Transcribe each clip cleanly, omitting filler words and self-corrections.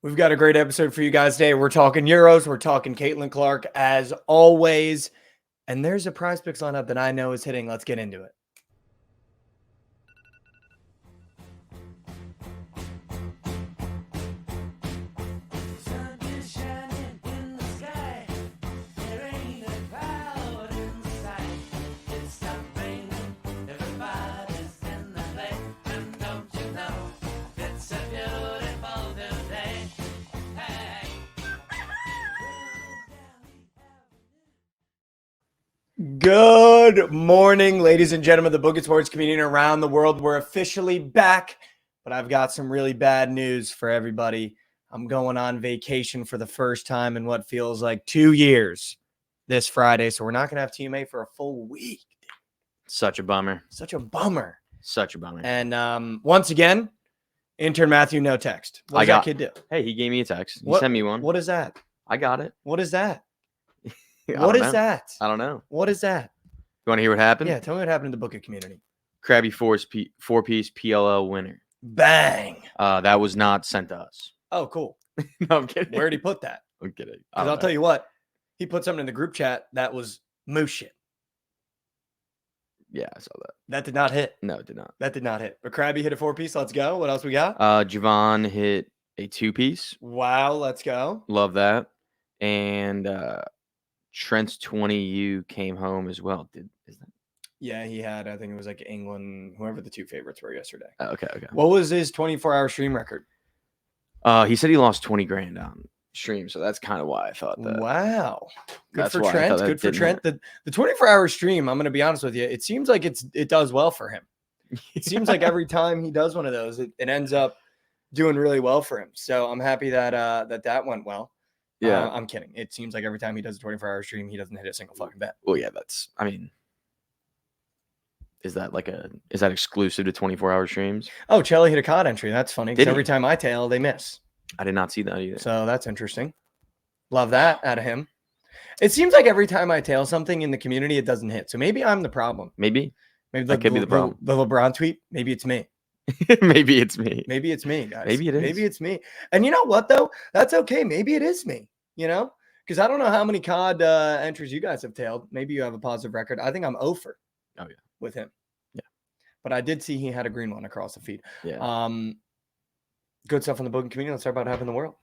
We've got a great episode for you guys today. We're talking Euros. We're talking Caitlin Clark as always. And there's a prize picks lineup that I know is hitting. Let's get into it. Good morning, ladies and gentlemen, the Bookit Sports community around the world. We're officially back, but I've got some really bad news for everybody. I'm going on vacation for the first time in what feels like 2 years this Friday, so we're not going to have TMA for a full week. Such a bummer. Such a bummer. Such a bummer. And once again, intern Matthew, no text. What does that kid do? Hey, he gave me a text. He sent me one. What is that? I got it. What is that? What is that? I don't know. What is that? You want to hear what happened? Yeah, tell me what happened in the Bookit community. Krabby four-piece PLL winner. Bang. That was not sent to us. Oh, cool. No, I'm kidding. Where'd he put that? I'm kidding. Because I'll tell you what, he put something in the group chat that was moose shit. Yeah, I saw that. That did not hit. No, it did not. That did not hit. But Krabby hit a 4-piece. Let's go. What else we got? Jovan hit a 2-piece. Wow, let's go. Love that. And Trent's 20U came home as well. Is that? Yeah, he had, I think it was like England, whoever the two favorites were yesterday. Okay. What was his 24-hour stream record? He said he lost 20 grand on stream, so that's kind of why I thought that. Wow. Good That's for why I Trent. thought that Good for didn't Trent. The 24-hour stream, I'm going to be honest with you, it seems like it does well for him. It seems like every time he does one of those, it ends up doing really well for him. So I'm happy that that went well. Yeah. I'm kidding. It seems like every time he does a 24-hour stream, he doesn't hit a single fucking bet. Well, yeah, is that exclusive to 24-hour streams? Oh, Chelly hit a COD entry. That's funny because Did he? every time I tail, they miss. I did not see that either. So that's interesting. Love that out of him. It seems like every time I tail something in the community, it doesn't hit. So maybe I'm the problem. Maybe that could be the problem. The LeBron tweet. Maybe it's me. Maybe it's me. Maybe it's me, guys. Maybe it is. Maybe it's me. And you know what, though? That's okay. Maybe it is me, because I don't know how many COD entries you guys have tailed. Maybe you have a positive record. I think I'm 0 for. Oh, yeah. With him. Yeah. But I did see he had a green one across the feed. Yeah. Good stuff in the booking community. Let's talk about what happened in the world.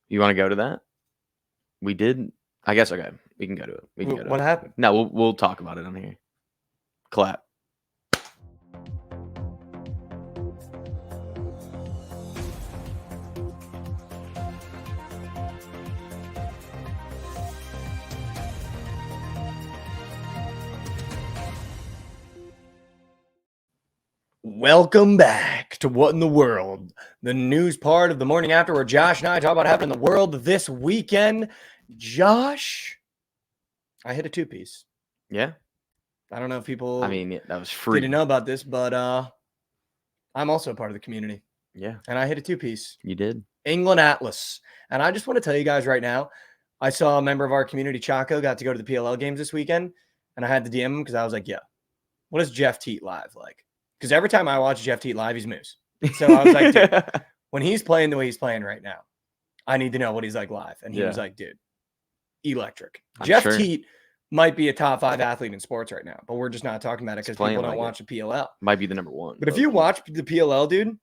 You want to go to that? We did. I guess, okay. We can go to it. What happened? No, we'll talk about it on here. Clap. Welcome back to What in the World, the news part of the morning after where Josh and I talk about what happened in the world this weekend. Josh, I hit a 2-piece. Yeah. I don't know if people that was free. didn't know about this, but I'm also a part of the community. Yeah. And I hit a 2-piece. You did. England Atlas. And I just want to tell you guys right now, I saw a member of our community, Chaco, got to go to the PLL games this weekend. And I had to DM him because I was like, yeah, what is Jeff Teat live like? Because every time I watch Jeff Teat live, he's moose. So I was like, dude, when he's playing the way he's playing right now, I need to know what he's like live. And he was like, dude, electric. Jeff Teat might be a top 5 athlete in sports right now, but we're just not talking about it because people don't watch the PLL. Might be the number 1. But if you watch the PLL, dude,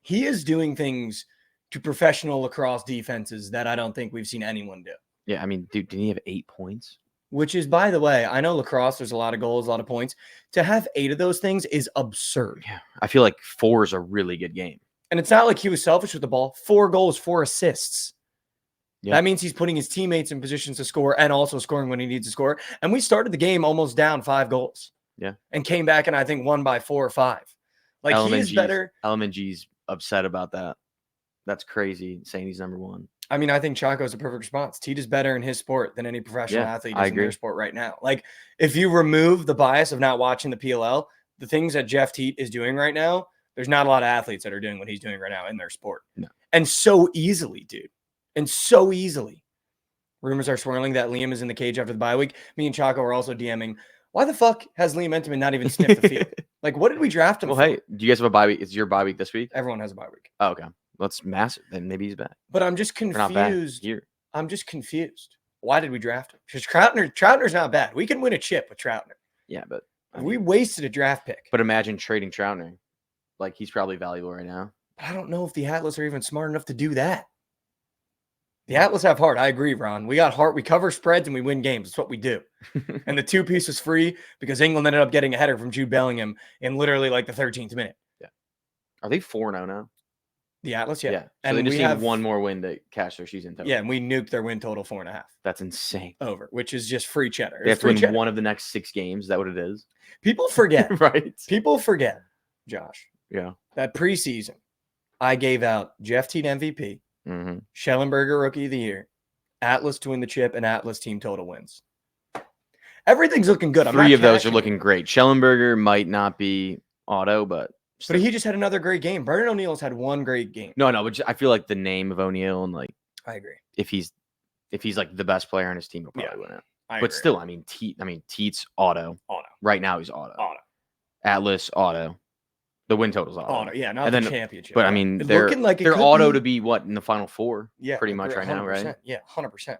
he is doing things to professional lacrosse defenses that I don't think we've seen anyone do. Yeah, dude, didn't he have 8 points? Which is, by the way, I know lacrosse, there's a lot of goals, a lot of points. To have 8 of those things is absurd. Yeah, I feel like 4 is a really good game. And it's not like he was selfish with the ball. 4 goals, 4 assists. Yeah. That means he's putting his teammates in positions to score and also scoring when he needs to score. And we started the game almost down 5 goals. Yeah. And came back and I think won by 4 or 5. Like he's better. LMNG's upset about that. That's crazy, saying he's number 1. I think Chaco's a perfect response. Teat is better in his sport than any professional athlete is in their sport right now. Like, if you remove the bias of not watching the PLL, the things that Jeff Teat is doing right now, there's not a lot of athletes that are doing what he's doing right now in their sport. No. And so easily, dude. And so easily. Rumors are swirling that Liam is in the cage after the bye week. Me and Chaco are also DMing, why the fuck has Liam Entenmann not even sniffed the field? Like, what did we draft him for? Hey, do you guys have a bye week? Is your bye week this week? Everyone has a bye week. Oh, okay. That's massive. Then maybe he's back. But I'm just Or not back confused. here. I'm just confused. Why did we draft him? Because Troutner's not bad. We can win a chip with Troutner. Yeah, but We wasted a draft pick. But imagine trading Troutner. Like, he's probably valuable right now. But I don't know if the Atlas are even smart enough to do that. The Atlas have heart. I agree, Ron. We got heart. We cover spreads and we win games. That's what we do. And the 2-piece was free because England ended up getting a header from Jude Bellingham in literally like the 13th minute. Yeah. Are they 4-0 now? The Atlas, yeah. So and they just need one more win to cash their season total. Yeah, and we nuked their win total 4.5. That's insane. Over, which is just free cheddar. They have to win one of the next 6 games. Is that what it is? People forget. Right? People forget, Josh. Yeah. That preseason, I gave out Jeff Teat MVP, Schellenberger Rookie of the Year, Atlas to win the chip, and Atlas team total wins. Everything's looking good. 3 of those are looking great. Schellenberger might not be auto, but he just had another great game. Brendan O'Neill's had one great game. No, but I feel like the name of O'Neill and like I agree. If he's like the best player on his team, he'll probably win it. But agree. Still, I mean, Teat's auto. Right now, he's auto. Atlas auto. The win total's auto. Yeah, not the championship. But I mean, they're auto to be what in the final 4? Yeah, pretty much right now, right? Yeah, 100%.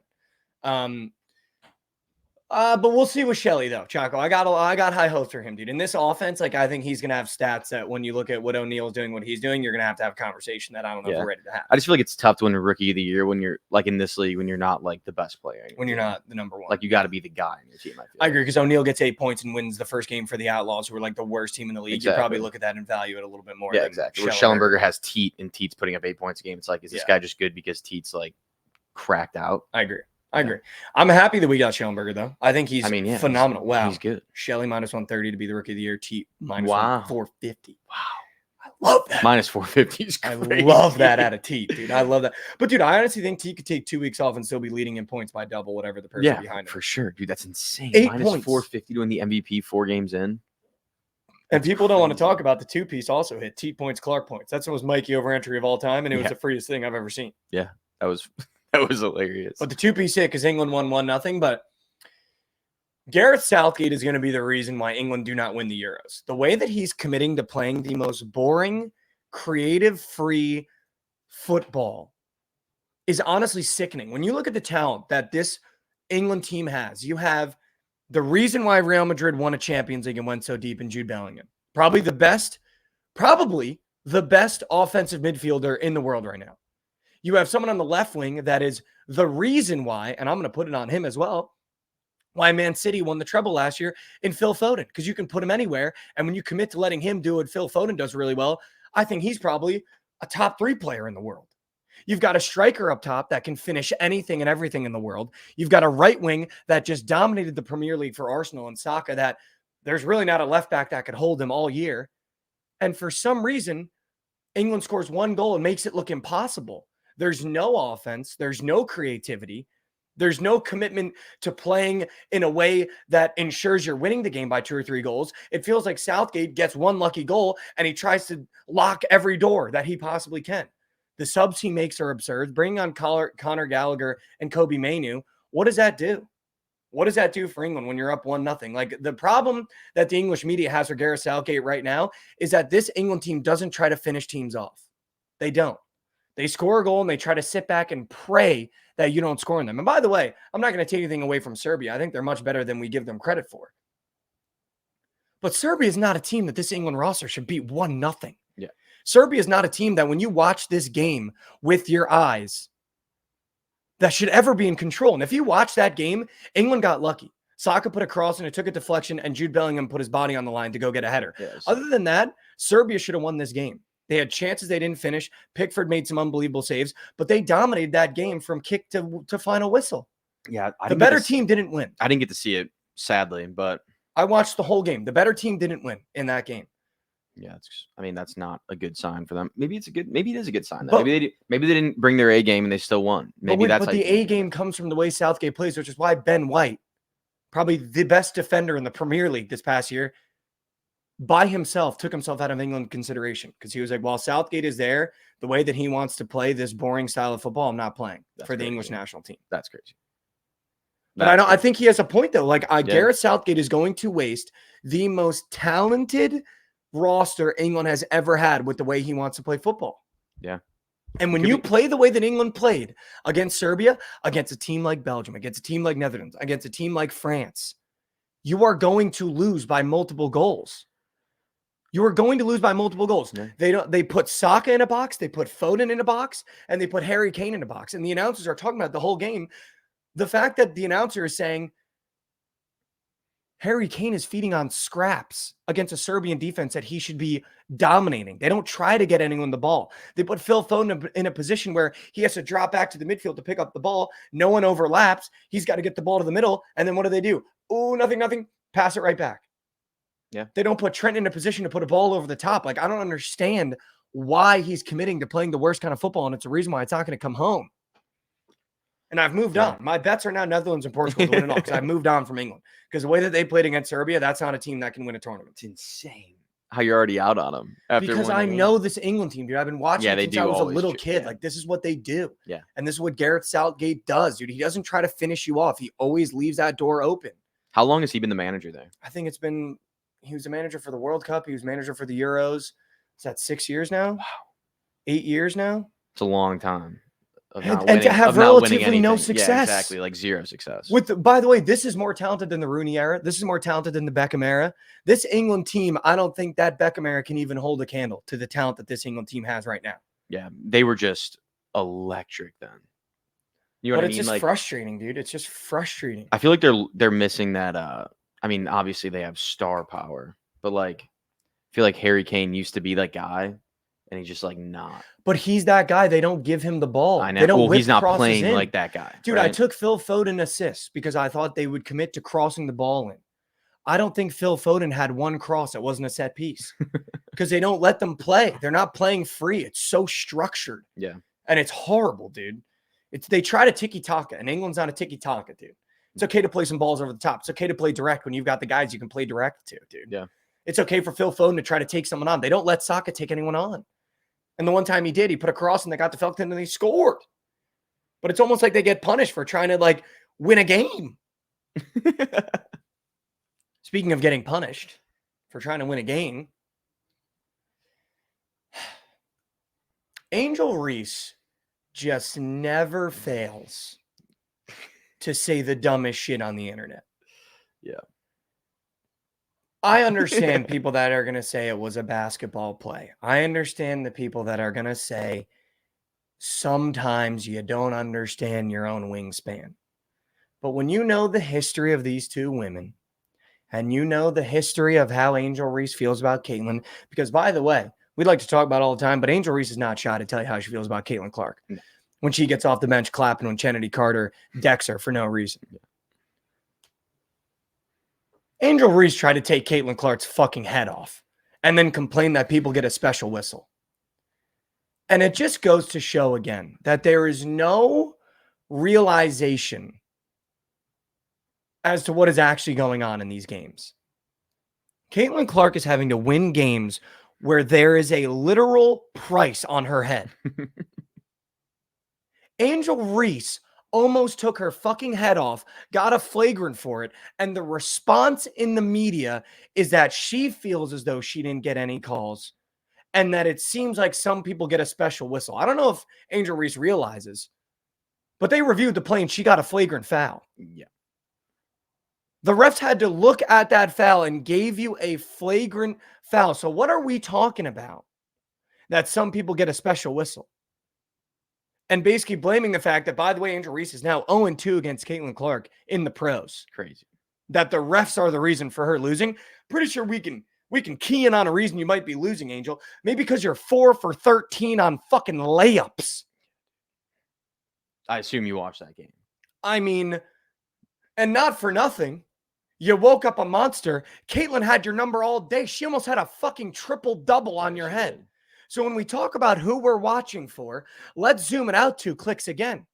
But we'll see with Shelley though, Chaco. I got high hopes for him, dude. In this offense, like I think he's gonna have stats that when you look at what O'Neill's doing, what he's doing, you're gonna have to have a conversation that I don't know if we're ready to have. I just feel like it's tough to win a Rookie of the Year when you're like in this league when you're not like the best player. When you're not the number 1, like you got to be the guy in your team. I agree because O'Neill gets 8 points and wins the first game for the Outlaws, who are like the worst team in the league. Exactly. You probably look at that and value it a little bit more. Yeah, exactly. Where Schellenberger has Teat and Teat's putting up 8 points a game. It's like, is this guy just good because Teat's like cracked out? I agree. I'm happy that we got Schellenberger, though. I think he's phenomenal. Wow. He's good. Shelley -130 to be the Rookie of the Year. Teat -450. Wow. I love that. -450 is crazy. I love that out of Teat, dude. I love that. But, dude, I honestly think Teat could take 2 weeks off and still be leading in points by double whatever the person behind him. For sure. Dude, that's insane. 8 points. -450 to win the MVP 4 games in. And people don't want to talk about the 2-piece also hit Teat points, Clark points. That's the most Mikey Over entry of all time, and it was the freest thing I've ever seen. Yeah, that was hilarious. But the 2-piece hit because England won 1-0. But Gareth Southgate is going to be the reason why England do not win the Euros. The way that he's committing to playing the most boring, creative-free football is honestly sickening. When you look at the talent that this England team has, you have the reason why Real Madrid won a Champions League and went so deep in Jude Bellingham. Probably the best offensive midfielder in the world right now. You have someone on the left wing that is the reason why, and I'm going to put it on him as well, why Man City won the treble last year in Phil Foden, because you can put him anywhere. And when you commit to letting him do what Phil Foden does really well, I think he's probably a top 3 player in the world. You've got a striker up top that can finish anything and everything in the world. You've got a right wing that just dominated the Premier League for Arsenal and Saka that there's really not a left back that could hold him all year. And for some reason, England scores 1 goal and makes it look impossible. There's no offense. There's no creativity. There's no commitment to playing in a way that ensures you're winning the game by 2 or 3 goals. It feels like Southgate gets 1 lucky goal and he tries to lock every door that he possibly can. The subs he makes are absurd. Bringing on Conor Gallagher and Kobe Mainoo, what does that do? What does that do for England when you're up 1-0? Like, the problem that the English media has for Gareth Southgate right now is that this England team doesn't try to finish teams off. They don't. They score a goal and they try to sit back and pray that you don't score on them. And by the way, I'm not going to take anything away from Serbia. I think they're much better than we give them credit for. But Serbia is not a team that this England roster should beat 1-0. Yeah. Serbia is not a team that when you watch this game with your eyes, that should ever be in control. And if you watch that game, England got lucky. Saka put a cross and it took a deflection, and Jude Bellingham put his body on the line to go get a header. Yes. Other than that, Serbia should have won this game. They had chances they didn't finish. Pickford made some unbelievable saves, but they dominated that game from kick to final whistle. Yeah, the better team didn't win. I didn't get to see it, sadly, but I watched the whole game. The better team didn't win in that game. Yeah, that's not a good sign for them. Maybe it is a good sign. But, maybe they didn't bring their A game and they still won. Maybe but the A game comes from the way Southgate plays, which is why Ben White, probably the best defender in the Premier League this past year, by himself took himself out of England consideration, because he was like, while Southgate is there, the way that he wants to play this boring style of football, I'm not playing for the English national team. That's crazy. But I think he has a point though. Like, Gareth Southgate is going to waste the most talented roster England has ever had with the way he wants to play football. Yeah. And when you play the way that England played against Serbia, against a team like Belgium, against a team like Netherlands, against a team like France, you are going to lose by multiple goals. You are going to lose by multiple goals. Yeah. They put Saka in a box, they put Foden in a box, and they put Harry Kane in a box. And the announcers are talking about the whole game. The fact that the announcer is saying Harry Kane is feeding on scraps against a Serbian defense that he should be dominating. They don't try to get anyone the ball. They put Phil Foden in a position where he has to drop back to the midfield to pick up the ball. No one overlaps. He's got to get the ball to the middle. And then what do? Oh, nothing. Pass it right back. Yeah. They don't put Trent in a position to put a ball over the top. Like, I don't understand why he's committing to playing the worst kind of football. And it's a reason why it's not going to come home. And I've moved on. My bets are now Netherlands and Portugal to win it all because I've moved on from England. Because the way that they played against Serbia, that's not a team that can win a tournament. It's insane how you're already out on them. Because I know this England team, dude. I've been watching it since I was a little kid. Yeah. Like, this is what they do. Yeah. And this is what Gareth Southgate does, dude. He doesn't try to finish you off. He always leaves that door open. How long has he been the manager there? I think he was the manager for the World Cup. He was manager for the Euros. Is that 6 years now? Wow. 8 years now? It's a long time. And to have relatively no success. Yeah, exactly. Like zero success. By the way, this is more talented than the Rooney era. This is more talented than the Beckham era. This England team, I don't think that Beckham era can even hold a candle to the talent that this England team has right now. Yeah, they were just electric then. You know what I mean? It's just frustrating, dude. It's just frustrating. I feel like they're missing that. I mean, obviously they have star power, but like, I feel like Harry Kane used to be that guy, and he's just like not. But he's that guy. They don't give him the ball. I know. They don't well, he's not playing in. like that guy. Dude, right? I took Phil Foden assists because I thought they would commit to crossing the ball in. I don't think Phil Foden had one cross that wasn't a set piece because they don't let them play. They're not playing free. It's so structured. Yeah. And it's horrible, dude. They try to tiki-taka, and England's not a tiki-taka, dude. It's okay to play some balls over the top. It's okay to play direct when you've got the guys you can play direct to, dude. Yeah. It's okay for Phil Foden to try to take someone on. They don't let Saka take anyone on. And the one time he did, he put a cross and they got to Felton and he scored. But it's almost like they get punished for trying to like win a game. Speaking of getting punished for trying to win a game, Angel Reese just never fails to say the dumbest shit on the internet. Yeah. I understand people that are going to say it was a basketball play. I understand the people that are going to say sometimes you don't understand your own wingspan. But when you know the history of these two women and you know the history of how Angel Reese feels about Caitlin, because by the way, we'd like to talk about it all the time, but Angel Reese is not shy to tell you how she feels about Caitlin Clark when she gets off the bench clapping when Kennedy Carter decks her for no reason. Angel Reese tried to take Caitlin Clark's fucking head off and then complain that people get a special whistle. And it just goes to show again that there is no realization as to what is actually going on in these games. Caitlin Clark is having to win games where there is a literal price on her head. Angel Reese almost took her fucking head off, got a flagrant for it, and the response in the media is that she feels as though she didn't get any calls and that it seems like some people get a special whistle. I don't know if Angel Reese realizes, but they reviewed the play and she got a flagrant foul. Yeah. The refs had to look at that foul and gave you a flagrant foul. So what are we talking about? That some people get a special whistle. And basically blaming the fact that, by the way, Angel Reese is now 0-2 against Caitlin Clark in the pros. Crazy. That the refs are the reason for her losing. Pretty sure we can key in on a reason you might be losing, Angel. Maybe because you're 4 for 13 on fucking layups. I assume you watched that game. I mean, and not for nothing. You woke up a monster. Caitlin had your number all day. She almost had a fucking triple-double on your head. So when we talk about who we're watching for, let's zoom it out 2 clicks again.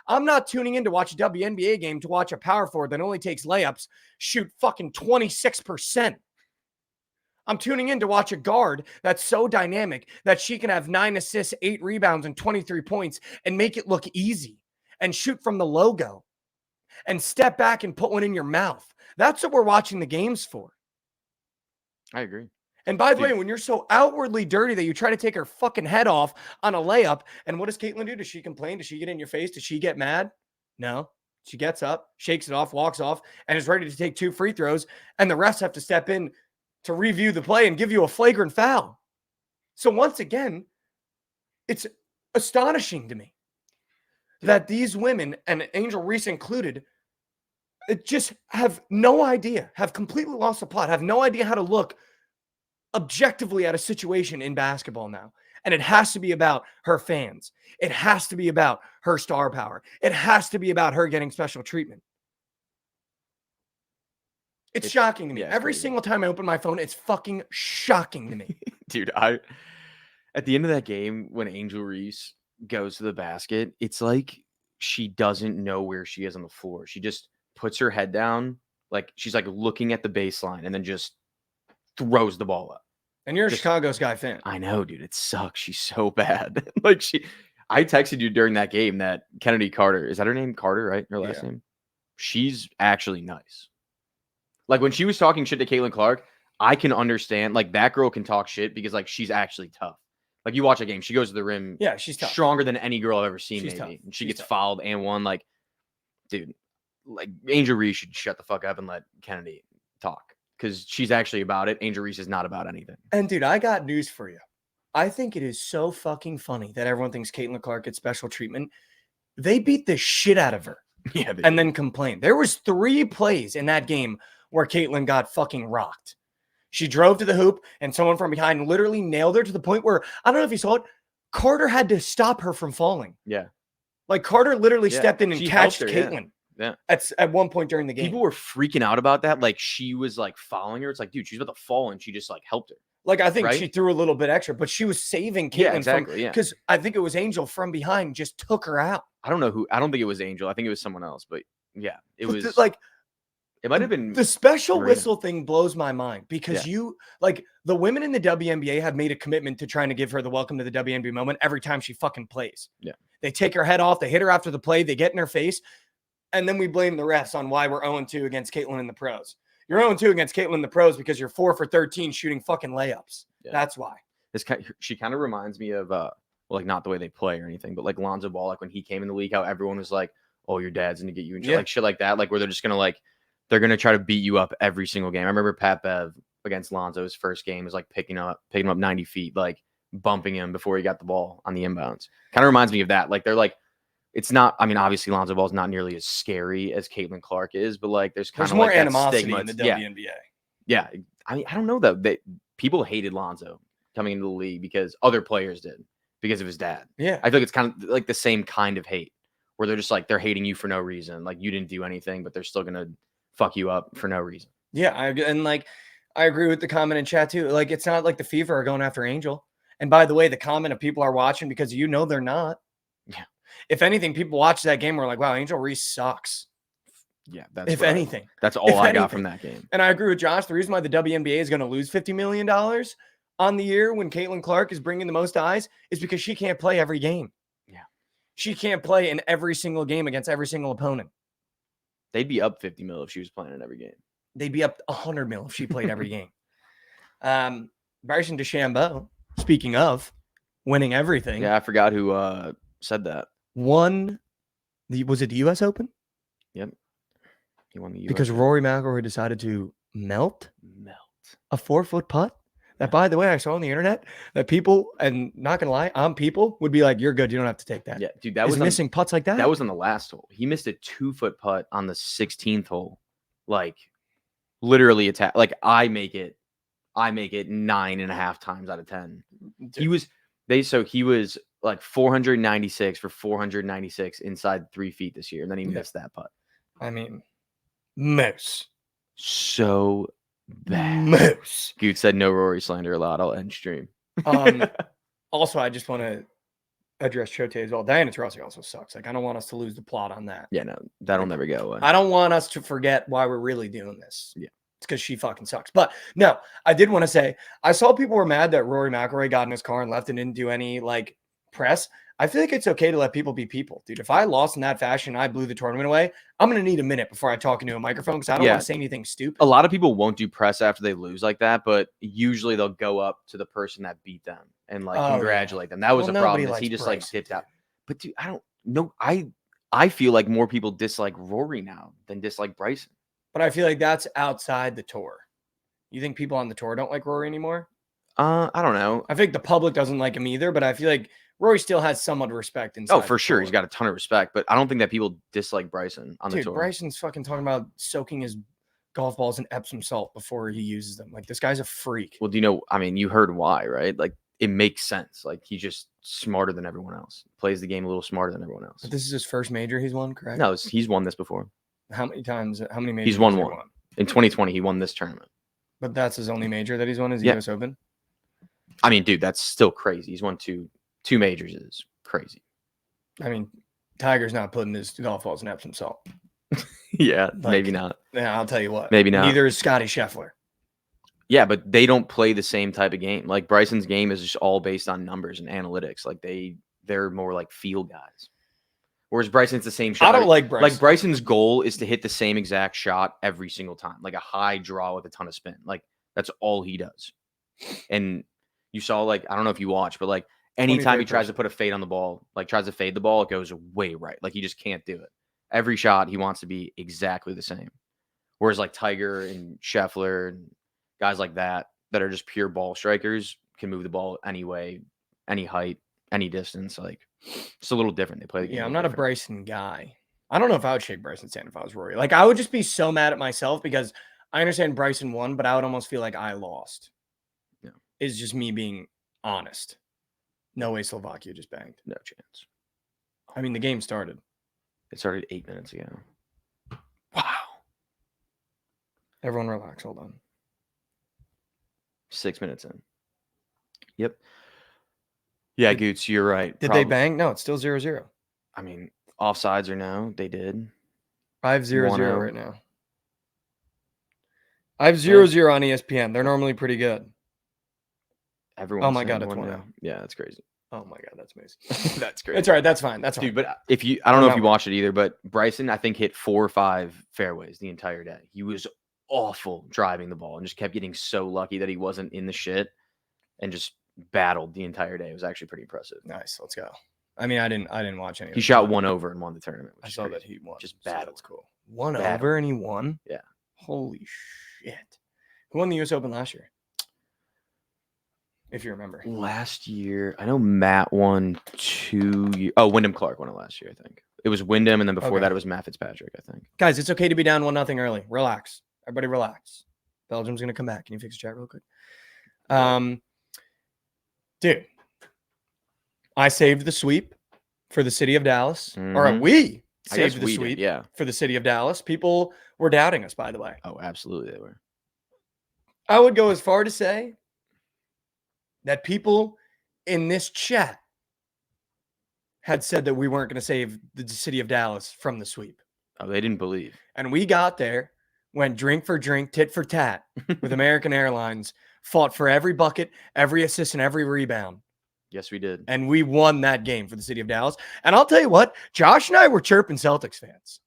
I'm not tuning in to watch a WNBA game to watch a power forward that only takes layups shoot fucking 26%. I'm tuning in to watch a guard that's so dynamic that she can have 9 assists, 8 rebounds, and 23 points and make it look easy and shoot from the logo and step back and put one in your mouth. That's what we're watching the games for. I agree. And by the Dude. way, when you're so outwardly dirty that you try to take her fucking head off on a layup, and what does Caitlin do? Does she complain? Does she get in your face? Does she get mad? No. She gets up, shakes it off, walks off, and is ready to take 2 free throws. And the refs have to step in to review the play and give you a flagrant foul. So once again, it's astonishing to me that these women, and Angel Reese included, just have no idea, have completely lost the plot, have no idea how to look objectively at a situation in basketball now. And it has to be about her fans. It has to be about her star power. It has to be about her getting special treatment. It's shocking to me. Yeah, it's Every crazy. single time I open my phone, it's fucking shocking to me. Dude, at the end of that game, when Angel Reese goes to the basket, it's like she doesn't know where she is on the floor. She just puts her head down, like she's like looking at the baseline, and then just throws the ball up. And you're a Chicago Sky fan. I know, dude. It sucks. She's so bad. Like I texted you during that game that Kennedy Carter, is that her name? Carter, right? Her last name? She's actually nice. Like when she was talking shit to Caitlin Clark, I can understand. Like that girl can talk shit because like she's actually tough. Like you watch a game, she goes to the rim. Yeah, she's tough. Stronger than any girl I've ever seen, She's maybe. tough. And she She's gets tough. fouled and won. Like, dude, like Angel Reese should shut the fuck up and let Kennedy talk. Because she's actually about it. Angel Reese is not about anything. And dude, I got news for you. I think it is so fucking funny that everyone thinks Caitlin Clark gets special treatment. They beat the shit out of her. Yeah. And then complained. There was 3 plays in that game where Caitlin got fucking rocked. She drove to the hoop and someone from behind literally nailed her to the point where, I don't know if you saw it, Carter had to stop her from falling. Yeah. Like Carter literally stepped in and catched her, Caitlin. Yeah. At one point during the game. People were freaking out about that. Like she was like following her. It's like, dude, she's about to fall, and she just like helped her. Like I think she threw a little bit extra, but she was saving Caitlin from, because I think it was Angel from behind just took her out. I don't know who. I don't think it was Angel. I think it was someone else. But yeah, it was like it might have been the special Marina. whistle thing blows my mind because you like the women in the WNBA have made a commitment to trying to give her the welcome to the WNBA moment every time she fucking plays. Yeah, they take her head off, they hit her after the play, they get in her face, and then we blame the refs on why we're 0-2 against Caitlin in the pros. You're 0-2 against Caitlin in the pros because you're 4 for 13 shooting fucking layups. Yeah. That's why. She kind of reminds me of well, like not the way they play or anything, but like Lonzo Ball, like when he came in the league, how everyone was like, "Oh, your dad's gonna get you," and shit, like shit like that, like where they're just gonna like they're gonna try to beat you up every single game. I remember Pat Bev against Lonzo's first game was like picking him up 90 feet, like bumping him before he got the ball on the inbounds. Kind of reminds me of that. Like they're like, it's not. I mean, obviously Lonzo Ball's not nearly as scary as Caitlin Clark is, but like there's kind of more like animosity stigma in the WNBA. Yeah, I mean, I don't know though. People hated Lonzo coming into the league because other players did because of his dad. Yeah, I feel like it's kind of like the same kind of hate where they're just like they're hating you for no reason. Like you didn't do anything, but they're still gonna fuck you up for no reason. Yeah, I agree with the comment in chat too. Like it's not like the Fever are going after Angel. And by the way, the comment of people are watching because they're not. Yeah. If anything, people watch that game were like, "Wow, Angel Reese sucks." Yeah, that's anything. That's all I got from that game. And I agree with Josh. The reason why the WNBA is going to lose $50 million on the year when Caitlin Clark is bringing the most eyes is because she can't play every game. Yeah. She can't play in every single game against every single opponent. They'd be up 50 mil if she was playing in every game. They'd be up 100 mil if she played every game. Bryson DeChambeau, speaking of winning everything. Yeah, I forgot who said that. Won was it the US Open? Yep. He won the US because Open. Rory McIlroy decided to melt a 4-foot putt. That, by the way, I saw on the internet that people, and not gonna lie, people would be like, "You're good. You don't have to take that." Yeah, dude, that was missing putts like that. That was on the last hole. He missed a 2-foot putt on the 16th hole. Like, literally attack. Like, I make it 9.5 times out of 10. Dude. He was like 496 for 496 inside 3 feet this year, and then he missed that putt. I mean, moose. So bad. Moose. Goot said no Rory slander allowed. I'll end stream. Also, I just want to address Chote as well. Diana Taurasi also sucks. Like, I don't want us to lose the plot on that. Yeah, no, that'll never go away. I don't want us to forget why we're really doing this. Yeah. It's because she fucking sucks. But no, I did want to say, I saw people were mad that Rory McIlroy got in his car and left and didn't do any like press. I feel like it's okay to let people be people, dude. If I lost in that fashion, and I blew the tournament away, I'm gonna need a minute before I talk into a microphone because I don't want to say anything stupid. A lot of people won't do press after they lose like that, but usually they'll go up to the person that beat them and like congratulate them. That was the problem. Is he just like dipped out. But dude, I don't know. I feel like more people dislike Rory now than dislike Bryson. But I feel like that's outside the tour. You think people on the tour don't like Rory anymore? I don't know. I think the public doesn't like him either, but I feel like Rory still has somewhat of respect inside. Oh, for sure. He's got a ton of respect, but I don't think that people dislike Bryson on the tour. Bryson's fucking talking about soaking his golf balls in Epsom salt before he uses them. Like, this guy's a freak. Well, do you know, I mean, you heard why, right? Like, it makes sense. Like, he's just smarter than everyone else. Plays the game a little smarter than everyone else. But this is his first major he's won, correct? No, he's won this before. How many times? How many majors? He's won one. In 2020, he won this tournament. But that's his only major that he's won is the US Open? I mean, dude, that's still crazy. He's won two majors. Is crazy. I mean, Tiger's not putting his golf balls in Epsom salt. Yeah, maybe not. Yeah, I'll tell you what. Maybe not. Neither is Scotty Scheffler. Yeah, but they don't play the same type of game. Like, Bryson's game is just all based on numbers and analytics. Like, they're more like feel guys. Whereas Bryson's the same shot. I don't like Bryson. Like, Bryson's goal is to hit the same exact shot every single time. Like a high draw with a ton of spin. Like, that's all he does. And you saw, like, I don't know if you watch, but like anytime he tries to put a fade on the ball, like tries to fade the ball, it goes way right. Like, he just can't do it. Every shot he wants to be exactly the same. Whereas like Tiger and Scheffler and guys like that are just pure ball strikers, can move the ball any way, any height, any distance. Like, it's a little different. They play the game. Yeah, I'm not a Bryson guy. I don't know if I would shake Bryson's hand if I was Rory. Like, I would just be so mad at myself because I understand Bryson won, but I would almost feel like I lost. Yeah. It's just me being honest. No way Slovakia just banged. No chance. I mean, the game started. It started 8 minutes ago. Wow. Everyone relax. Hold on. 6 minutes in. Yep. Yeah, Goots, you're right. Did they bang? No, it's still 0-0. I mean, offsides or no, they did. I have 0-0 right now. I have 0-0 on ESPN. They're normally pretty good. Everyone. Oh my God, it's 1-0. Yeah, that's crazy. Oh my God, that's amazing. That's great. It's all right. That's fine. That's fine. Dude, but I don't know if you watched it either, but Bryson, I think, hit 4 or 5 fairways the entire day. He was awful driving the ball and just kept getting so lucky that he wasn't in the shit and just battled the entire day. It was actually pretty impressive. Nice. Let's go. I mean, I didn't watch any. He shot 1 over and won the tournament. I saw that he won. Just battled. So that's cool. 1 over and he won? Yeah. Holy shit. Who won the US Open last year? If you remember. Last year, I know Matt won 2 years. Oh, Wyndham Clark won it last year, I think. It was Wyndham, and then before that, it was Matt Fitzpatrick, I think. Guys, it's okay to be down 1-0 early. Relax. Everybody relax. Belgium's going to come back. Can you fix the chat real quick? Dude, I saved the sweep for the city of Dallas. Mm-hmm. Or we saved the sweep for the city of Dallas. People were doubting us, by the way. Oh, absolutely they were. I would go as far to say that people in this chat had said that we weren't going to save the city of Dallas from the sweep. Oh, they didn't believe. And we got there, went drink for drink, tit for tat with American Airlines, fought for every bucket, every assist, and every rebound. Yes, we did. And we won that game for the city of Dallas. And I'll tell you what, Josh and I were chirping Celtics fans.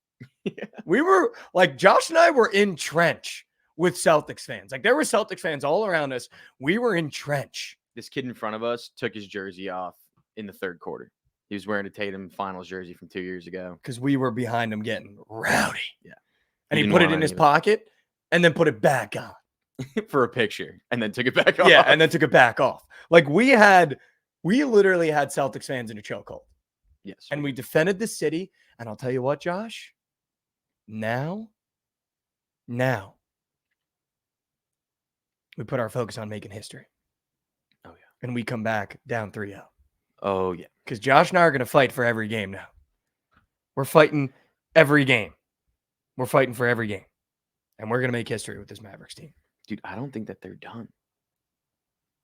Yeah. We were like, Josh and I were in trench with Celtics fans. Like, there were Celtics fans all around us. We were in trench. This kid in front of us took his jersey off in the third quarter. He was wearing a Tatum Finals jersey from 2 years ago. Because we were behind him getting rowdy. Yeah. And he put it in his pocket and then put it back on. For a picture. And then took it back off. Yeah, and then took it back off. Like, we literally had Celtics fans in a chokehold. Yes. And we defended the city. And I'll tell you what, Josh. Now, we put our focus on making history. Oh, yeah. And we come back down 3-0. Oh, yeah. Because Josh and I are going to fight for every game now. We're fighting every game. We're fighting for every game. And we're going to make history with this Mavericks team. Dude, I don't think that they're done.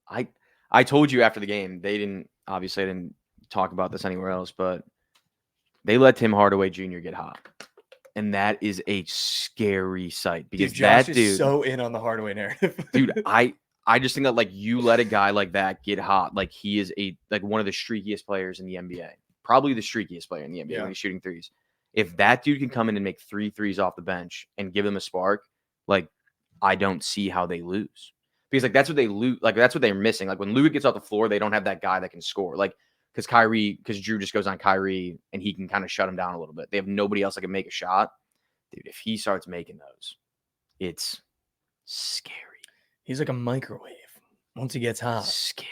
I told you after the game, I didn't talk about this anywhere else, but they let Tim Hardaway Jr. get hot. And that is a scary sight because Josh is so in on the Hardaway narrative. Dude, I just think that like you let a guy like that get hot, like he is one of the streakiest players in the NBA, probably the streakiest player in the NBA when he's shooting threes. If that dude can come in and make 3 threes off the bench and give them a spark, like I don't see how they lose. Because like that's what they lose, like that's what they're missing. Like when Luka gets off the floor, they don't have that guy that can score. Like because Drew just goes on Kyrie and he can kind of shut him down a little bit. They have nobody else that can make a shot. Dude, if he starts making those, it's scary. He's like a microwave. Once he gets hot. Scary.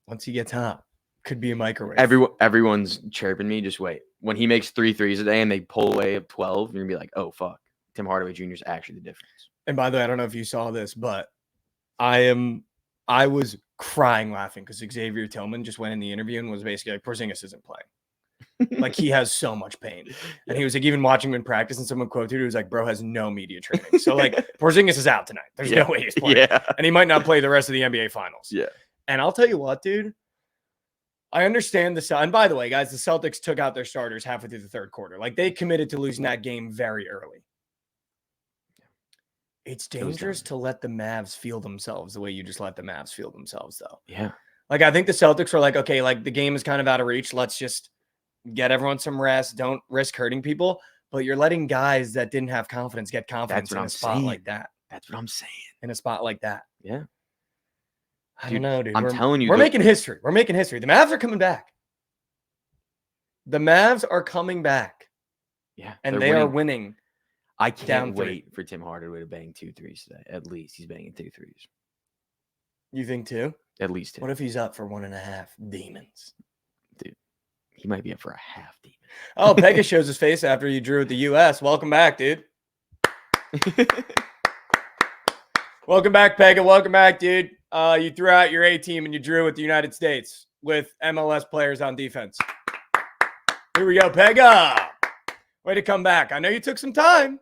Once he gets hot, could be a microwave. Everyone's chirping me. Just wait. When he makes 3 threes a day and they pull away of 12, you're going to be like, oh, fuck. Tim Hardaway Jr. is actually the difference. And by the way, I don't know if you saw this, but I was crying laughing because Xavier Tillman just went in the interview and was basically like, Porzingis isn't playing. Like he has so much pain. And he was like, even watching him in practice, and someone quoted it was like, bro has no media training. So like Porzingis is out tonight. There's no way he's playing. Yeah. And he might not play the rest of the NBA finals. Yeah. And I'll tell you what, dude. I understand and by the way, guys, the Celtics took out their starters halfway through the third quarter. Like they committed to losing that game very early. It's dangerous to let the Mavs feel themselves the way you just let the Mavs feel themselves, though. Yeah. Like, I think the Celtics were like, okay, like the game is kind of out of reach. Let's just get everyone some rest. Don't risk hurting people. But you're letting guys that didn't have confidence get confidence in a spot like that. That's what I'm saying. In a spot like that. Yeah. I don't know, dude. I'm telling you. We're making history. We're making history. The Mavs are coming back. The Mavs are coming back. Yeah. And they are winning. I can't wait for Tim Hardaway to bang 2 threes today. At least he's banging 2 threes. You think 2? At least 2. What if he's up for 1.5 demons? Dude, he might be up for a half demon. Oh, Pega shows his face after you drew at the U.S. Welcome back, dude. Welcome back, Pega. Welcome back, dude. You threw out your A team and you drew with the United States with MLS players on defense. Here we go, Pega. Way to come back. I know you took some time.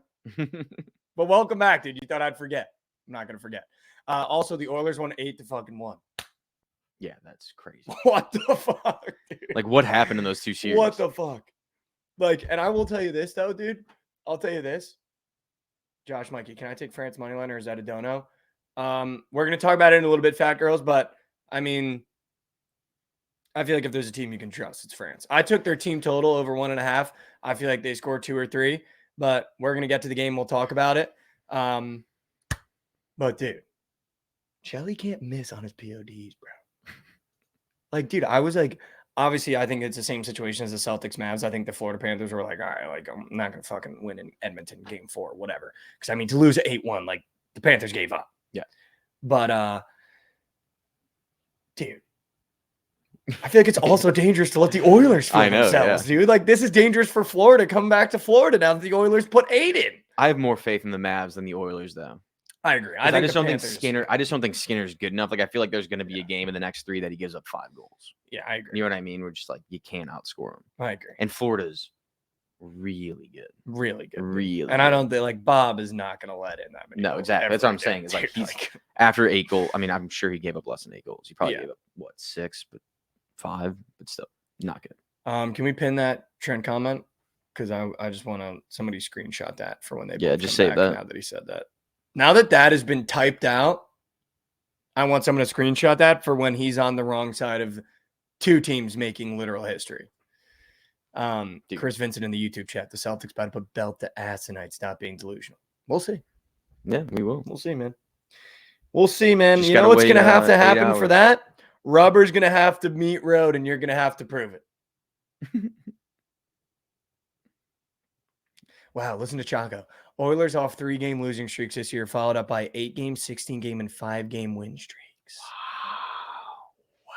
But welcome back, dude. You thought I'd forget. I'm not going to forget. Also, the Oilers won 8-1. Yeah, that's crazy. What the fuck, dude? Like, what happened in those 2 series? What the fuck? Like, and I will tell you this, though, dude. I'll tell you this. Josh, Mikey, can I take France money line or is that a dono? We're going to talk about it in a little bit, Fat Girls, but, I mean, I feel like if there's a team you can trust, it's France. I took their team total over 1.5. I feel like they scored 2 or 3, but we're going to get to the game. We'll talk about it. But, dude, Shelly can't miss on his PODs, bro. Like, dude, I was like, obviously, I think it's the same situation as the Celtics Mavs. I think the Florida Panthers were like, all right, like, I'm not going to fucking win in Edmonton game 4, whatever. Because, I mean, to lose 8-1, like, the Panthers gave up. Yeah. But, dude, I feel like it's also dangerous to let the Oilers feel themselves, dude. Like, this is dangerous for Florida coming back to Florida now that the Oilers put 8 in. I have more faith in the Mavs than the Oilers, though. I agree. I just don't think Skinner's good enough. Like, I feel like there's going to be a game in the next 3 that he gives up 5 goals. Yeah, I agree. You know what I mean? We're just like, you can't outscore him. I agree. And Florida's really good. Really good. Really. And I don't think, like, Bob is not going to let in that many. No, exactly. That's what I'm saying. Is like, he's after 8 goals. I mean, I'm sure he gave up less than 8 goals. He probably gave up, 6, but 5, but still not good. Can we pin that Trent comment? Because I just want to somebody screenshot that for when they just say that. Now that he said that. Now that has been typed out, I want someone to screenshot that for when he's on the wrong side of 2 teams making literal history. Chris Vincent in the YouTube chat, the Celtics about to put belt to ass tonight. Stop being delusional. We'll see. Yeah, we will. We'll see, man. We'll see, man. Just you know what's going to have to happen hours. For that? Rubber's going to have to meet road, and you're going to have to prove it. Wow, listen to Chaco. Oilers off 3-game losing streaks this year, followed up by 8-game, 16-game, and 5-game win streaks. Wow.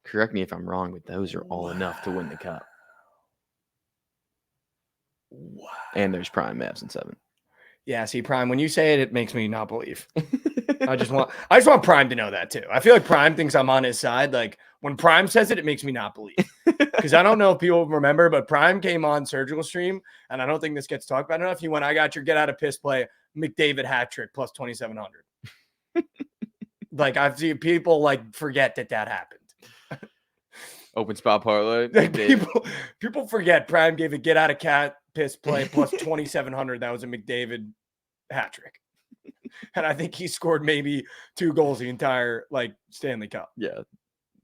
Correct me if I'm wrong, but those are all enough to win the cup. Wow. And there's Prime Mavs in 7. Yeah, see, Prime, when you say it, it makes me not believe. I just want Prime to know that too. I feel like Prime thinks I'm on his side. Like when Prime says it, it makes me not believe. Because I don't know if people remember, but Prime came on Surgical Stream, and I don't think this gets talked about enough. He went, I got your get out of piss play, McDavid hat trick plus 2,700. Like I've seen people like forget that happened. Open spot parlay. Like, people forget Prime gave a get out of cat piss play plus 2,700. That was a McDavid hat trick. And I think he scored maybe 2 goals the entire Stanley Cup. Yeah,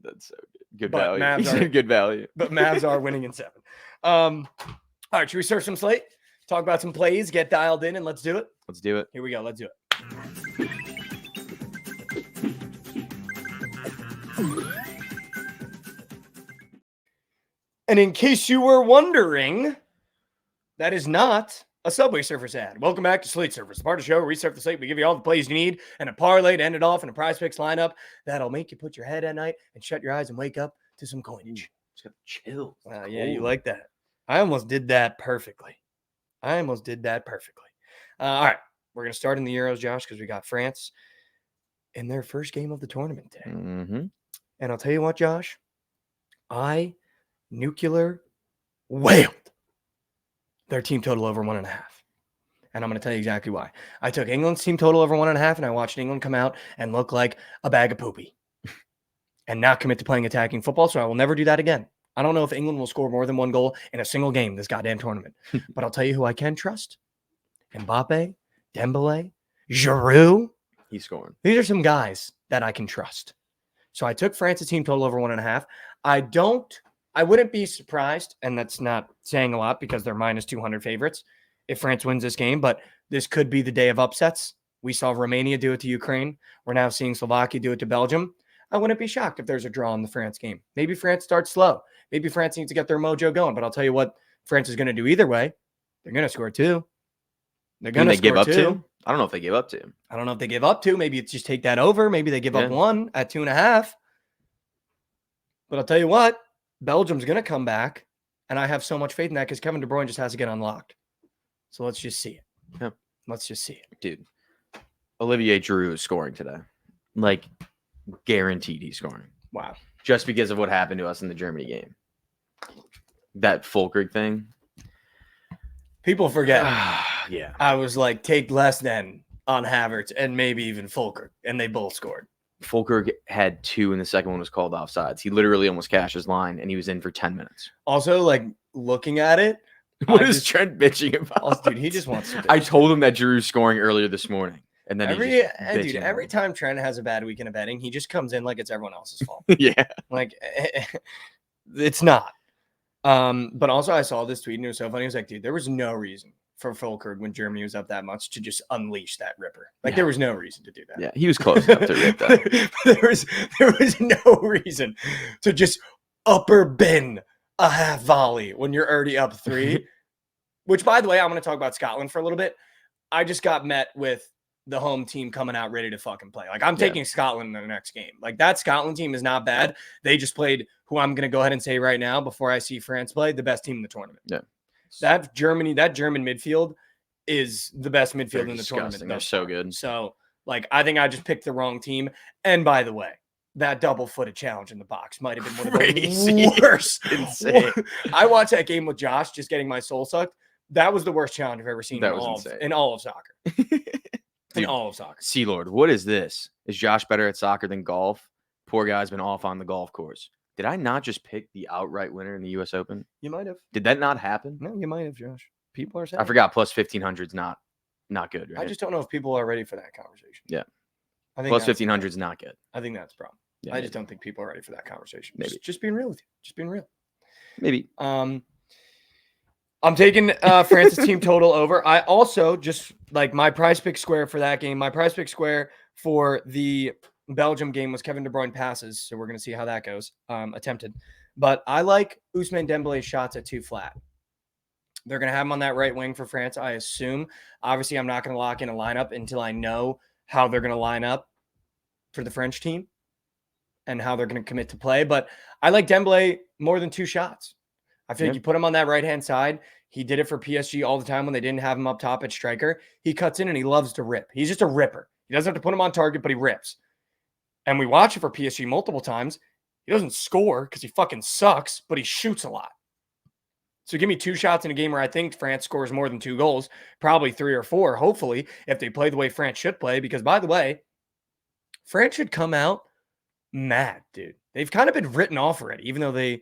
that's so good. Good But value. Mavs He said good value. But Mavs are winning in 7. All right, should we search some slate? Talk about some plays, get dialed in, and let's do it. Let's do it. Here we go. Let's do it. And in case you were wondering, that is not a Subway Surfers ad. Welcome back to Slate Surfers, the part of the show where we surf the slate. We give you all the plays you need and a parlay to end it off in a prize picks lineup that'll make you put your head at night and shut your eyes and wake up to some coinage. It's got chills. Yeah, you like that. I almost did that perfectly. All right, we're going to start in the Euros, Josh, because we got France in their first game of the tournament today. Mm-hmm. And I'll tell you what, Josh, I nuclear wailed their team total over 1.5. And I'm going to tell you exactly why. I took England's team total over 1.5, and I watched England come out and look like a bag of poopy and not commit to playing attacking football. So I will never do that again. I don't know if England will score more than 1 goal in a single game this goddamn tournament. But I'll tell you who I can trust. Mbappe, Dembele, Giroud. He's scoring. These are some guys that I can trust. So I took France's team total over 1.5. I wouldn't be surprised, and that's not saying a lot because they're minus 200 favorites if France wins this game, but this could be the day of upsets. We saw Romania do it to Ukraine. We're now seeing Slovakia do it to Belgium. I wouldn't be shocked if there's a draw in the France game. Maybe France starts slow. Maybe France needs to get their mojo going, but I'll tell you what France is going to do either way. They're going to score 2. They're going to give up 2. 2. I don't know if they give up 2. I don't know if they give up 2. Maybe it's just take that over. Maybe they give up 1 at 2.5. But I'll tell you what, Belgium's going to come back, and I have so much faith in that because Kevin De Bruyne just has to get unlocked. So let's just see it. Yeah. Let's just see it. Dude, Olivier Giroud is scoring today. Guaranteed he's scoring. Wow. Just because of what happened to us in the Germany game. That Fulkrug thing. People forget. Yeah. I was like, take less than on Havertz and maybe even Fulkrug, and they both scored. Fulkrug had 2 and the second one was called offsides. He literally almost cashed his line and he was in for 10 minutes. Also, looking at it. What is Trent bitching about? Dude, he just wants to bitch. I told him that Giroud's scoring earlier this morning. And then every time Trent has a bad weekend of betting, he just comes in like it's everyone else's fault. Yeah. It's not. But also I saw this tweet and it was so funny. He was like, dude, there was no reason for Fulkrug when Germany was up that much to just unleash that ripper. There was no reason to do that. Yeah, he was close enough to rip that. there was no reason to just upper bin a half volley when you're already up 3. Which, by the way, I'm going to talk about Scotland for a little bit. I just got met with the home team coming out ready to fucking play. I'm taking Scotland in the next game. That Scotland team is not bad. They just played who I'm going to go ahead and say right now before I see France play, the best team in the tournament. Yeah. That German midfield is the best midfield in the tournament. They're so good. So, I think I just picked the wrong team. And by the way, that double-footed challenge in the box might have been one of the worst. Insane. I watched that game with Josh, just getting my soul sucked. That was the worst challenge I've ever seen in all of soccer. In all of soccer. Sealord, what is this? Is Josh better at soccer than golf? Poor guy's been off on the golf course. Did I not just pick the outright winner in the U.S. Open? You might have. Did that not happen? No, you might have, Josh. People are saying. I forgot plus 1,500 is not good, right? I just don't know if people are ready for that conversation. Yeah. I think plus 1,500 is not good. I think that's the problem. Yeah, I just don't think people are ready for that conversation. Maybe. Just being real with you. Just being real. Maybe. I'm taking France's team total over. I also just my prize pick square for that game. My prize pick square for the Belgium game was Kevin De Bruyne passes. So we're going to see how that goes. Attempted. But I like Ousmane Dembele's shots at 2 flat. They're going to have him on that right wing for France, I assume. Obviously, I'm not going to lock in a lineup until I know how they're going to line up for the French team and how they're going to commit to play. But I like Dembele more than 2 shots. I feel like you put him on that right-hand side. He did it for PSG all the time when they didn't have him up top at striker. He cuts in and he loves to rip. He's just a ripper. He doesn't have to put him on target, but he rips. And we watch it for PSG multiple times. He doesn't score because he fucking sucks, but he shoots a lot. So give me 2 shots in a game where I think France scores more than 2 goals, probably 3 or 4, hopefully, if they play the way France should play. Because, by the way, France should come out mad, dude. They've kind of been written off already, even though they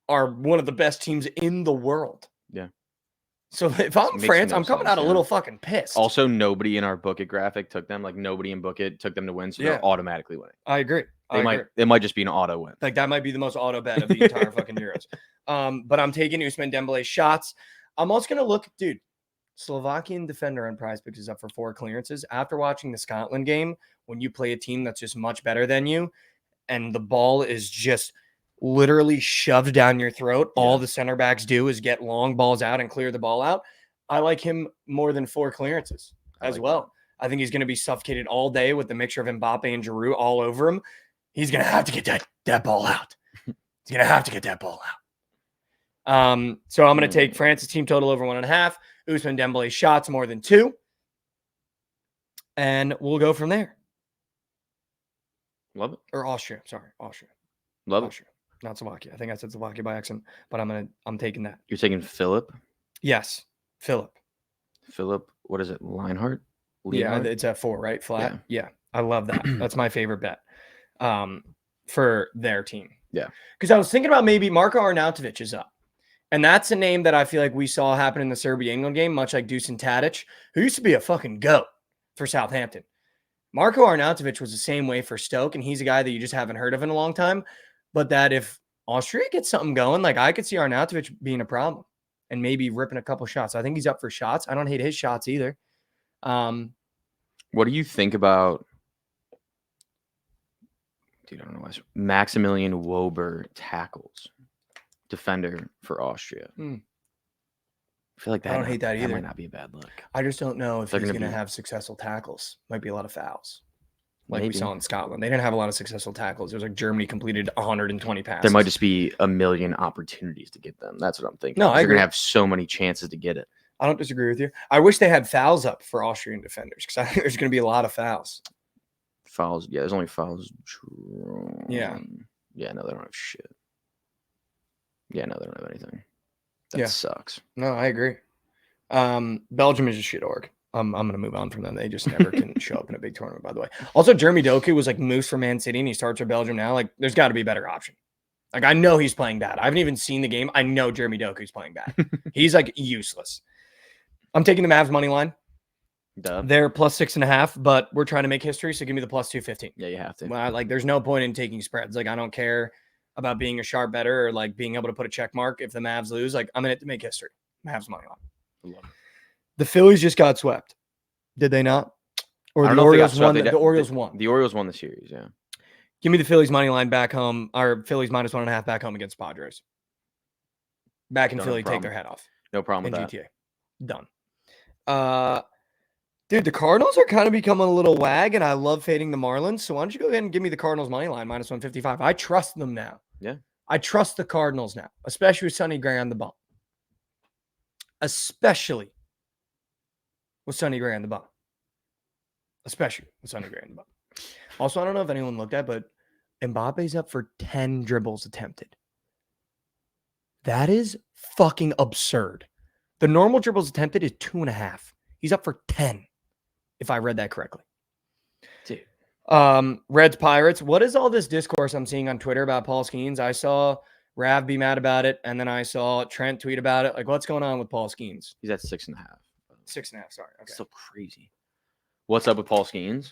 are one of the best teams in the world. Yeah. So if I'm makes France, no I'm coming sense, out a yeah. little fucking pissed. Also, nobody in our Bookit graphic took them. Like nobody in Bookit took them to win, so Yeah. they're automatically winning. I agree. It might just be an auto win. Like that might be the most auto bet of the entire fucking Euros. But I'm taking Ousmane Dembele's shots. I'm also gonna look, dude. Slovakian defender on PrizePicks is up for 4 clearances. After watching the Scotland game, when you play a team that's just much better than you, and the ball is just literally shoved down your throat, all the center backs do is get long balls out and clear the ball out. I like him more than 4 clearances as well. I think he's going to be suffocated all day with the mixture of Mbappe and Giroud all over him. He's going to have to get that ball out. He's going to have to get that ball out. So I'm going to take France's team total over 1.5. Ousmane Dembele shots more than 2. And we'll go from there. Love it. Or Austria. Sorry, Austria. Love Austria. Not Slovakia. I think I said Slovakia by accident, but I'm taking that. You're taking Philip? Yes. Philip. What is it? Lienhart? Yeah, it's at 4, right? Flat. Yeah. I love that. That's my favorite bet. For their team. Yeah. Because I was thinking about maybe Marko Arnautovic is up. And that's a name that I feel like we saw happen in the Serbia-England game, much like Dusan Tadic, who used to be a fucking goat for Southampton. Marko Arnautovic was the same way for Stoke, and he's a guy that you just haven't heard of in a long time. But that if Austria gets something going, like I could see Arnautovic being a problem and maybe ripping a couple shots. I think he's up for shots. I don't hate his shots either. What do you think about, dude, I don't know why, Maximilian Wober tackles, defender for Austria? I feel like that. I don't hate that either. That might not be a bad look. I just don't know if he's going to have successful tackles. Might be a lot of fouls. Like we saw in Scotland. They didn't have a lot of successful tackles. It was like Germany completed 120 passes. There might just be a million opportunities to get them. That's what I'm thinking. No, I agree. You're going to have so many chances to get it. I don't disagree with you. I wish they had fouls up for Austrian defenders because I think there's going to be a lot of fouls. Fouls? Yeah, there's only fouls. Yeah. Yeah, no, they don't have shit. Yeah, no, they don't have anything. That sucks. No, I agree. Belgium is a shit org. I'm going to move on from them. They just never can show up in a big tournament, by the way. Also, Jeremy Doku was like moose for Man City, and he starts for Belgium now. Like, there's got to be a better option. Like, I know he's playing bad. I haven't even seen the game. I know Jeremy Doku's playing bad. He's like useless. I'm taking the Mavs money line. Duh. They're plus 6.5, but we're trying to make history, so give me the plus 215. Yeah, you have to. Well, like, there's no point in taking spreads. Like, I don't care about being a sharp better or like being able to put a check mark if the Mavs lose. Like, I'm in it to make history. Mavs money line. The Phillies just got swept. Did they not? Or the Orioles won? The Orioles won. The Orioles won the series, yeah. Give me the Phillies money line back home, or Phillies minus 1.5 back home against Padres. Back in Philly, take their head off. No problem with that. GTA. Done. Dude, the Cardinals are kind of becoming a little wag, and I love fading the Marlins. So why don't you go ahead and give me the Cardinals money line minus 155? I trust them now. Yeah. I trust the Cardinals now, especially with Sonny Gray on the bump. Especially with Sonny Gray on the bump. Also, I don't know if anyone looked at, but Mbappe's up for 10 dribbles attempted. That is fucking absurd. The normal dribbles attempted is 2.5. He's up for 10, if I read that correctly. Dude. Reds Pirates. What is all this discourse I'm seeing on Twitter about Paul Skeens? I saw Rav be mad about it, and then I saw Trent tweet about it. Like, what's going on with Paul Skeens? He's at 6.5. 6.5, sorry. Okay. So crazy. What's up with Paul Skeens?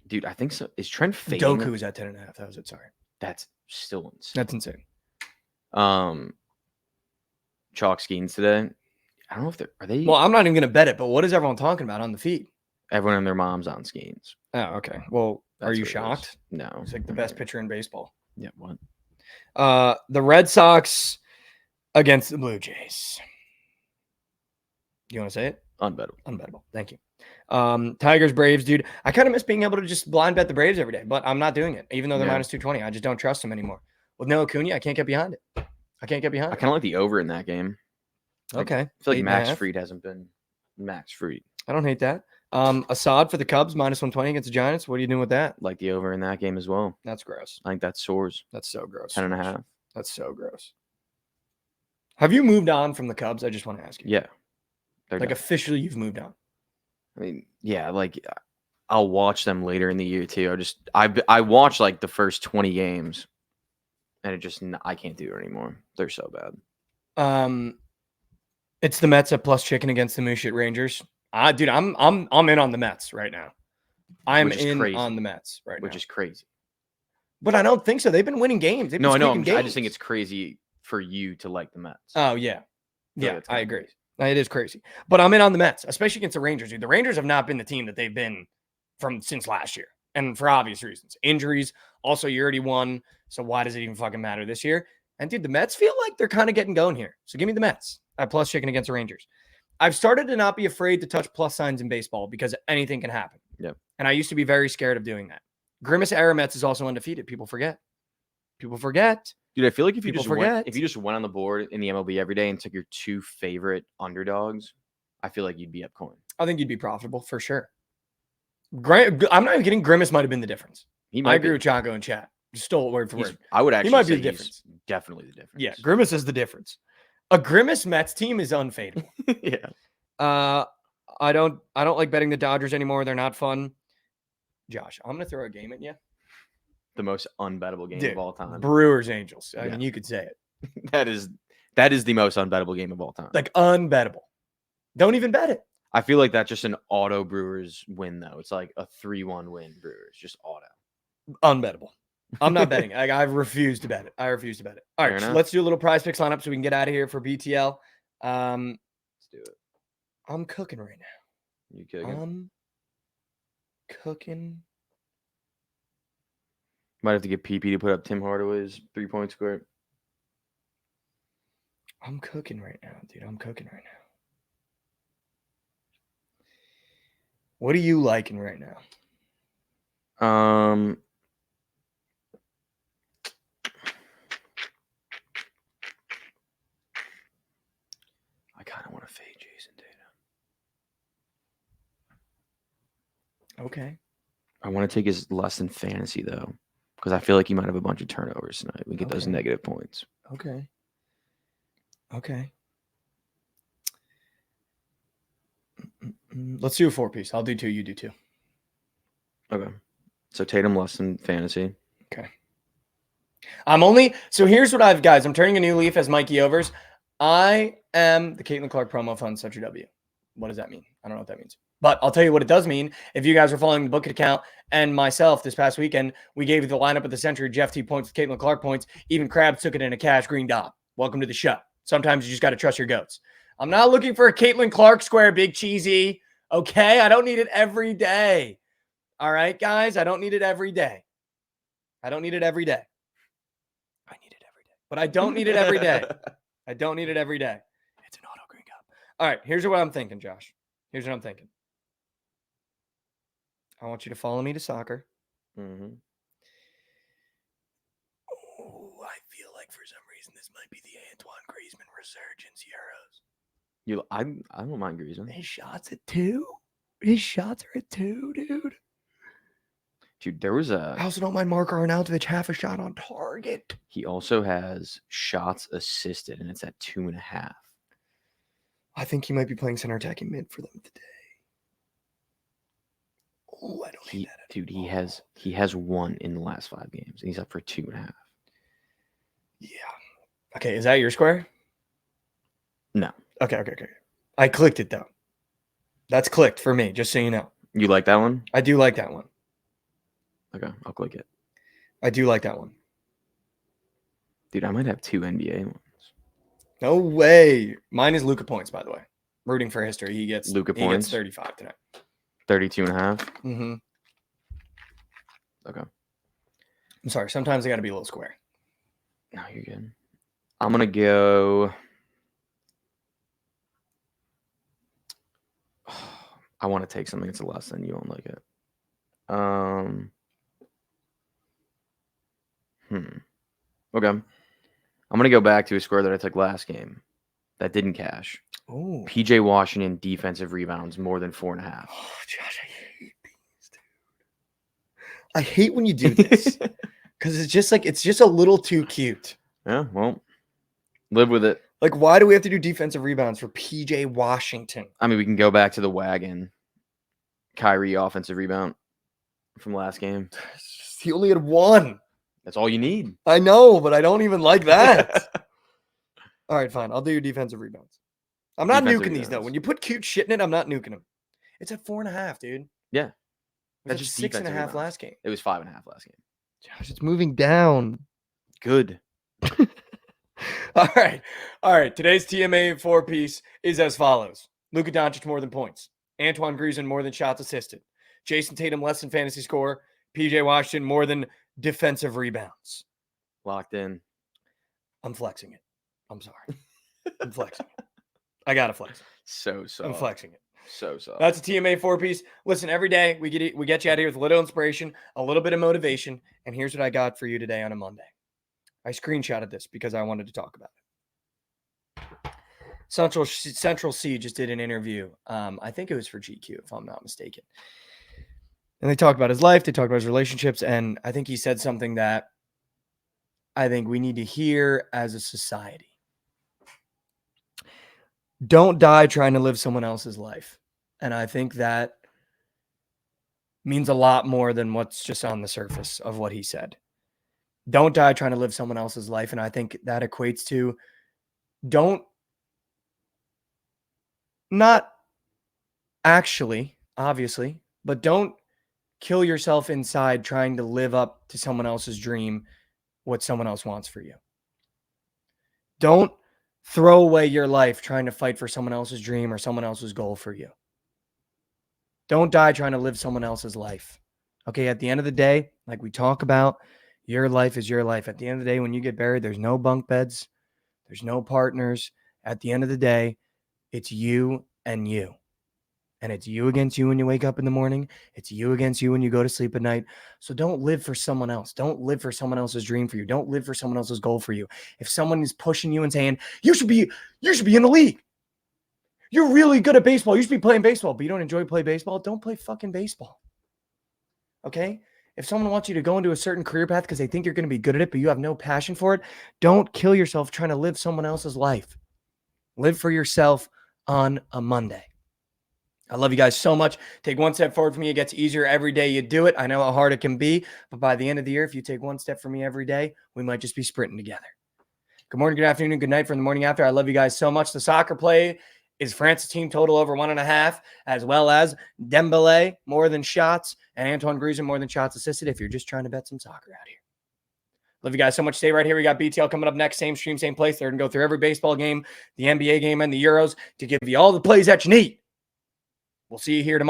Dude, I think so. Is Trent fading? Doku is at 10.5. That was it. Sorry. That's still insane. That's insane. Chalk Skeens today. I don't know if are they. Well, I'm not even going to bet it, but what is everyone talking about on the feed? Everyone and their moms on Skeens. Oh, okay. Well, That's are you what it shocked? is. No. He's like the best pitcher in baseball. Yeah, what? The Red Sox against the Blue Jays. You want to say it? Unbettable. Unbettable. Thank you. Tigers, Braves, dude. I kind of miss being able to just blind bet the Braves every day, but I'm not doing it, even though they're minus 220. I just don't trust them anymore. With no Acuna, I can't get behind it. I kind of like the over in that game. Okay. I feel like Max Fried hasn't been Max Fried. I don't hate that. Assad for the Cubs, minus 120 against the Giants. What are you doing with that? Like the over in that game as well. That's gross. I think that soars. That's so gross. 10.5. That's so gross. Have you moved on from the Cubs? I just want to ask you. Yeah. Like done. Officially, you've moved on. I mean, yeah, like I'll watch them later in the year too. I watch like the first 20 games, and I can't do it anymore. They're so bad. It's the Mets at plus chicken against the Moose Shit Rangers. Dude, I'm in on the Mets right now. I'm in on the Mets right now. Which is crazy. But I don't think so. They've been winning games. No, I know. I just think it's crazy for you to like the Mets. Oh, yeah. Yeah, I agree. It is crazy. But I'm in on the Mets, especially against the Rangers. Dude, the Rangers have not been the team that they've been since last year. And for obvious reasons. Injuries. Also, you already won. So why does it even fucking matter this year? And dude, the Mets feel like they're kind of getting going here. So give me the Mets at plus chicken against the Rangers. I've started to not be afraid to touch plus signs in baseball because anything can happen. Yep. And I used to be very scared of doing that. Grimace era Mets is also undefeated. People forget. Dude, I feel like if you just went on the board in the MLB every day and took your 2 favorite underdogs, I feel like you'd be up coin. I think you'd be profitable for sure. I'm not even kidding. Grimace might have been the difference. I agree with Chaco and chat. Just stole it word for word. I would actually he might say be the difference. Definitely the difference. Yeah, Grimace is the difference. A Grimace Mets team is unfadeable. Yeah. I don't like betting the Dodgers anymore. They're not fun. Josh, I'm gonna throw a game at you. The most unbettable game of all time. Brewers Angels. I mean, you could say it. That is the most unbettable game of all time. Like unbettable. Don't even bet it. I feel like that's just an auto Brewers win though. It's like a 3-1 win Brewers, just auto. Unbettable. I'm not betting. I refuse to bet it. All right, so let's do a little prize picks lineup so we can get out of here for BTL. Let's do it. I'm cooking right now. You cooking? I'm cooking. Might have to get PP to put up Tim Hardaway's 3-point square. I'm cooking right now, dude. I'm cooking right now. What are you liking right now? I kind of want to fade Jason Tatum. Okay. I want to take his less than fantasy though, because I feel like he might have a bunch of turnovers tonight. We get those negative points. Okay. Let's do a 4-piece. I'll do 2. You do 2. Okay. So Tatum less than fantasy. Okay. So here's what I'm turning a new leaf as Mikey Overs. I am the Caitlin Clark promo fund such a W. What does that mean? I don't know what that means. But I'll tell you what it does mean. If you guys are following the Bookit account and myself this past weekend, we gave you the lineup of the century. Jeff T points with Caitlin Clark points. Even Krabs took it in a cash green dot. Welcome to the show. Sometimes you just got to trust your goats. I'm not looking for a Caitlin Clark square, big cheesy. Okay? I don't need it every day. All right, guys? I don't need it every day. I need it every day. But I don't need it every day. It's an auto green cup. All right, here's what I'm thinking, Josh. I want you to follow me to soccer. Mm-hmm. Oh, I feel like for some reason this might be the Antoine Griezmann resurgence Euros. I don't mind Griezmann. His shots at 2? His shots are at 2, dude. Dude, there was I also don't mind Marko Arnautovic half a shot on target. He also has shots assisted, and it's at 2.5. I think he might be playing center attacking mid for them today. Oh, I don't need that. Dude, he has 1 in the last 5 games, and he's up for 2.5. Yeah. Okay, is that your square? No. Okay. I clicked it though. That's clicked for me, just so you know. You like that one? I do like that one. Okay, I'll click it. I do like that one. Dude, I might have 2 NBA ones. No way. Mine is Luka points, by the way. Rooting for history. He gets 35 tonight. 32.5? Mm-hmm. Okay. I'm sorry. Sometimes I got to be a little square. No, you're good. I'm going to go... I want to take something that's less than you won't like it. Okay. I'm going to go back to a score that I took last game that didn't cash. Oh. PJ Washington defensive rebounds more than 4.5. Oh, Josh, I hate these, dude. I hate when you do this because it's just a little too cute. Yeah, well, live with it. Like, why do we have to do defensive rebounds for PJ Washington? I mean, we can go back to the wagon. Kyrie offensive rebound from last game. He only had 1. That's all you need. I know, but I don't even like that. All right, fine. I'll do your defensive rebounds. I'm not Defensive nuking these, though. rebounds. When you put cute shit in it, I'm not nuking them. It's at 4.5, dude. Yeah. It was That's at just 6.5 defensive rebounds. last game. It was 5.5 last game. Josh, it's moving down. Good. All right. Today's TMA 4-piece is as follows. Luka Doncic more than points. Antoine Griezmann more than shots assisted. Jason Tatum less than fantasy score. PJ Washington more than defensive rebounds. Locked in. I'm flexing it. I'm sorry. I'm flexing it. I got to flex it. So. I'm flexing it. So. That's a TMA 4-piece. Listen, every day we get you out of here with a little inspiration, a little bit of motivation, and here's what I got for you today on a Monday. I screenshotted this because I wanted to talk about it. Central C just did an interview. I think it was for GQ, if I'm not mistaken. And they talked about his life. They talked about his relationships. And I think he said something that I think we need to hear as a society. Don't die trying to live someone else's life. And I think that means a lot more than what's just on the surface of what he said. Don't die trying to live someone else's life. And I think that equates to don't not actually, obviously, but don't kill yourself inside trying to live up to someone else's dream, what someone else wants for you. Don't throw away your life trying to fight for someone else's dream or someone else's goal for you. Don't die trying to live someone else's life. Okay, at the end of the day, like we talk about, your life is your life. At the end of the day, when you get buried, there's no bunk beds. There's no partners. At the end of the day, it's you and you. And it's you against you when you wake up in the morning. It's you against you when you go to sleep at night. So don't live for someone else. Don't live for someone else's dream for you. Don't live for someone else's goal for you. If someone is pushing you and saying, you should be in the league. You're really good at baseball. You should be playing baseball, but you don't enjoy playing baseball. Don't play fucking baseball. Okay? If someone wants you to go into a certain career path because they think you're going to be good at it, but you have no passion for it, don't kill yourself trying to live someone else's life. Live for yourself on a Monday. I love you guys so much. Take one step forward for me. It gets easier every day you do it. I know how hard it can be, but by the end of the year, if you take one step for me every day, we might just be sprinting together. Good morning, good afternoon, and good night from the morning after. I love you guys so much. The soccer play is France's team total over 1.5, as well as Dembele more than shots and Antoine Griezmann more than shots assisted if you're just trying to bet some soccer out here. Love you guys so much. Stay right here. We got BTL coming up next. Same stream, same place. They're going to go through every baseball game, the NBA game, and the Euros to give you all the plays that you need. We'll see you here tomorrow.